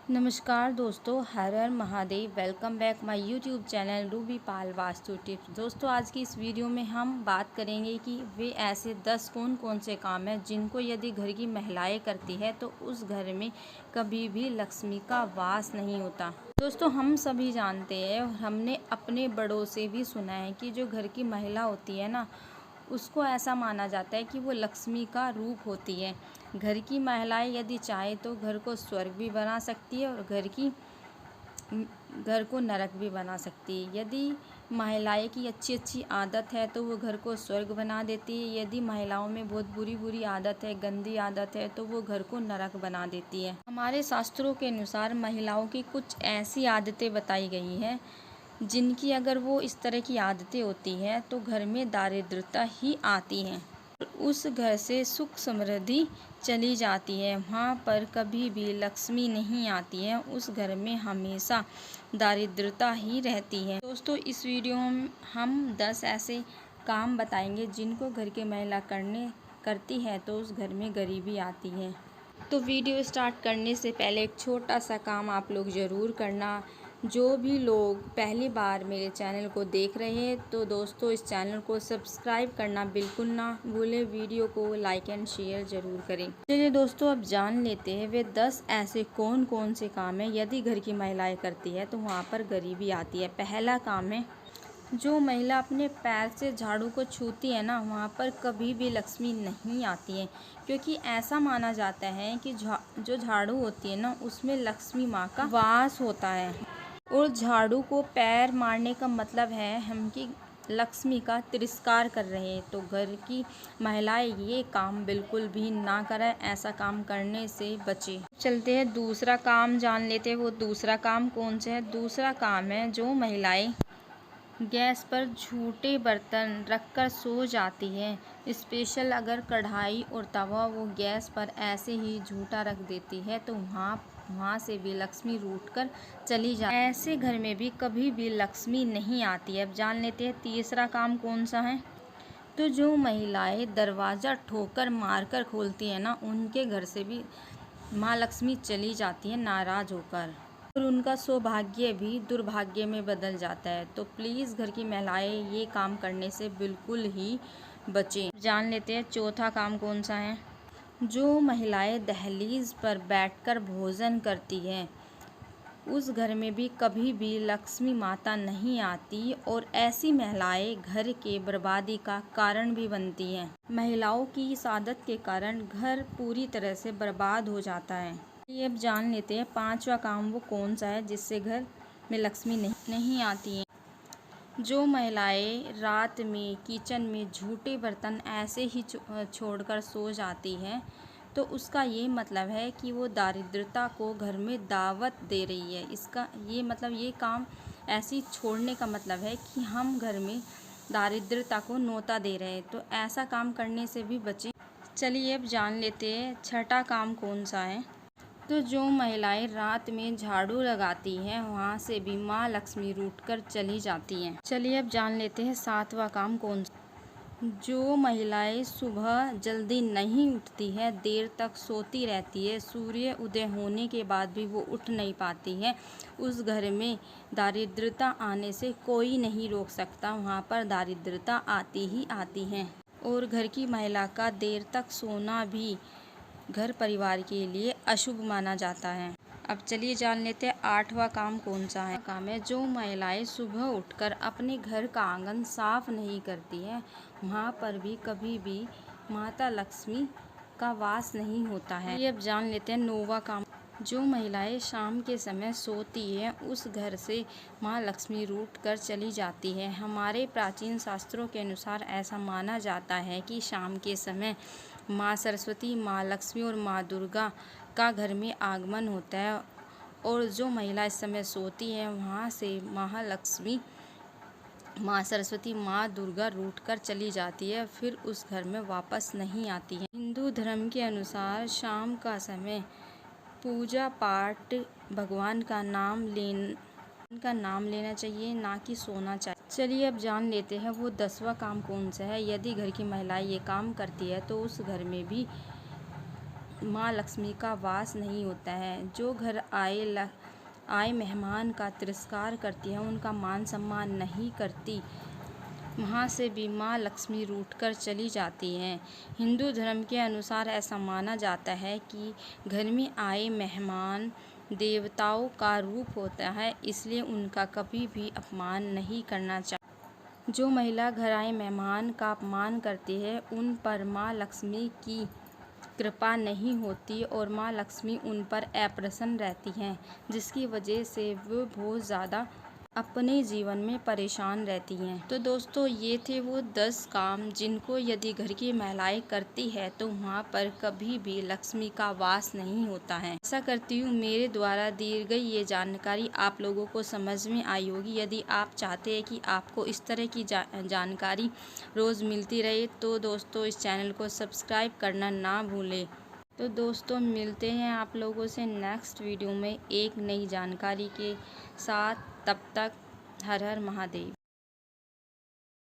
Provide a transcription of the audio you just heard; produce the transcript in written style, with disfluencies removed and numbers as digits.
नमस्कार दोस्तों, हर हर Mahadev. Welcome back my YouTube channel Ruby Pal vastu tips. दोस्तों, आज की इस वीडियो में हम बात करेंगे कि वे ऐसे 10 कौन कौन से काम हैं जिनको यदि घर की महिलाएं करती है तो उस घर में कभी भी लक्ष्मी का वास नहीं होता। दोस्तों, हम सभी जानते हैं और हमने अपने बड़ों से भी सुना है कि जो घर की महिला होती है ना, उसको ऐसा माना जाता है कि वो लक्ष्मी का रूप होती है। घर की महिलाएं यदि चाहे तो घर को स्वर्ग भी बना सकती है और घर को नरक भी बना सकती है। यदि महिलाएं की अच्छी अच्छी आदत है तो वो घर को स्वर्ग बना देती है। यदि महिलाओं में बहुत बुरी बुरी आदत है, गंदी आदत है, तो वो घर को नरक बना देती है। हमारे शास्त्रों के अनुसार महिलाओं की कुछ ऐसी आदतें बताई गई हैं जिनकी अगर वो इस तरह की आदतें होती हैं तो घर में दारिद्रता ही आती है, उस घर से सुख समृद्धि चली जाती है। वहाँ पर कभी भी लक्ष्मी नहीं आती है, उस घर में हमेशा दारिद्रता ही रहती है। दोस्तों, इस वीडियो में हम 10 ऐसे काम बताएंगे जिनको घर की महिला करती है तो उस घर में गरीबी आती है। तो वीडियो स्टार्ट करने से पहले एक छोटा सा काम आप लोग ज़रूर करना। जो भी लोग पहली बार मेरे चैनल को देख रहे हैं तो दोस्तों, इस चैनल को सब्सक्राइब करना बिल्कुल ना भूलें। वीडियो को लाइक एंड शेयर ज़रूर करें। चलिए दोस्तों, अब जान लेते हैं वे 10 ऐसे कौन कौन से काम हैं यदि घर की महिलाएं करती है तो वहाँ पर गरीबी आती है। पहला काम है, जो महिला अपने पैर से झाड़ू को छूती है ना, वहाँ पर कभी भी लक्ष्मी नहीं आती है, क्योंकि ऐसा माना जाता है कि जो झाड़ू होती है ना, उसमें लक्ष्मी माँ का वास होता है। और झाड़ू को पैर मारने का मतलब है हम कि लक्ष्मी का तिरस्कार कर रहे हैं। तो घर की महिलाएं ये काम बिल्कुल भी ना करें, ऐसा काम करने से बचे। चलते हैं दूसरा काम जान लेते हैं। वो दूसरा काम कौन सा है? दूसरा काम है, जो महिलाएं गैस पर झूठे बर्तन रखकर सो जाती है। स्पेशल अगर कढ़ाई और तवा वो गैस पर ऐसे ही झूठा रख देती है तो वहाँ से भी लक्ष्मी रूठ कर चली जाती है। ऐसे घर में भी कभी भी लक्ष्मी नहीं आती है। अब जान लेते हैं तीसरा काम कौन सा है। तो जो महिलाएं दरवाज़ा ठोकर मारकर खोलती है ना, उनके घर से भी माँ लक्ष्मी चली जाती है नाराज़ होकर, और उनका सौभाग्य भी दुर्भाग्य में बदल जाता है। तो प्लीज़ घर की महिलाएं ये काम करने से बिल्कुल ही बचें। जान लेते हैं चौथा काम कौन सा है। जो महिलाएं दहलीज पर बैठकर भोजन करती हैं, उस घर में भी कभी भी लक्ष्मी माता नहीं आती और ऐसी महिलाएं घर के बर्बादी का कारण भी बनती हैं। महिलाओं की इस आदत के कारण घर पूरी तरह से बर्बाद हो जाता है। ये अब जान लेते हैं पांचवा काम वो कौन सा है जिससे घर में लक्ष्मी नहीं आती है। जो महिलाएं रात में किचन में झूठे बर्तन ऐसे ही छोड़कर सो जाती हैं तो उसका ये मतलब है कि वो दारिद्रता को घर में दावत दे रही है। इसका ये मतलब, ये काम ऐसी छोड़ने का मतलब है कि हम घर में दारिद्रता को न्योता दे रहे हैं। तो ऐसा काम करने से भी बचें। चलिए अब जान लेते हैं छठा काम कौन सा है। तो जो महिलाएं रात में झाड़ू लगाती हैं, वहाँ से भी माँ लक्ष्मी रूठ कर चली जाती हैं। चलिए अब जान लेते हैं सातवां काम कौन सा। जो महिलाएं सुबह जल्दी नहीं उठती है, देर तक सोती रहती है, सूर्य उदय होने के बाद भी वो उठ नहीं पाती है, उस घर में दारिद्रता आने से कोई नहीं रोक सकता। वहाँ पर दारिद्रता आती ही आती है। और घर की महिला का देर तक सोना भी घर परिवार के लिए अशुभ माना जाता है। अब चलिए जान लेते हैं आठवां काम कौन सा है। काम है, जो महिलाएं सुबह उठकर अपने घर का आंगन साफ नहीं करती है, वहाँ पर भी कभी भी माता लक्ष्मी का वास नहीं होता है। ये अब जान लेते हैं नौवां काम। जो महिलाएं शाम के समय सोती है, उस घर से माँ लक्ष्मी रूठ कर चली जाती है। हमारे प्राचीन शास्त्रों के अनुसार ऐसा माना जाता है कि शाम के समय माँ सरस्वती, माँ लक्ष्मी और माँ दुर्गा का घर में आगमन होता है, और जो महिला इस समय सोती है वहाँ से महालक्ष्मी, माँ सरस्वती, माँ दुर्गा रूठ कर चली जाती है, फिर उस घर में वापस नहीं आती है। हिंदू धर्म के अनुसार शाम का समय पूजा पाठ, भगवान का नाम लेना चाहिए, ना कि सोना चाहिए। चलिए अब जान लेते हैं वो 10वां काम कौन सा है। यदि घर की महिला ये काम करती है तो उस घर में भी माँ लक्ष्मी का वास नहीं होता है। जो घर आए मेहमान का तिरस्कार करती है, उनका मान सम्मान नहीं करती, वहाँ से भी माँ लक्ष्मी रूठकर चली जाती हैं। हिंदू धर्म के अनुसार ऐसा माना जाता है कि घर में आए मेहमान देवताओं का रूप होता है, इसलिए उनका कभी भी अपमान नहीं करना चाहिए। जो महिला घर आए मेहमान का अपमान करती है, उन पर माँ लक्ष्मी की कृपा नहीं होती और माँ लक्ष्मी उन पर अप्रसन्न रहती हैं, जिसकी वजह से वो बहुत ज़्यादा अपने जीवन में परेशान रहती हैं। तो दोस्तों, ये थे वो 10 काम जिनको यदि घर की महिलाएं करती है तो वहाँ पर कभी भी लक्ष्मी का वास नहीं होता है। ऐसा करती हूँ मेरे द्वारा दी गई ये जानकारी आप लोगों को समझ में आई होगी। यदि आप चाहते हैं कि आपको इस तरह की जानकारी रोज़ मिलती रहे तो दोस्तों इस चैनल को सब्सक्राइब करना ना भूलें। तो दोस्तों, मिलते हैं आप लोगों से नेक्स्ट वीडियो में एक नई जानकारी के साथ। तब तक हर हर महादेव।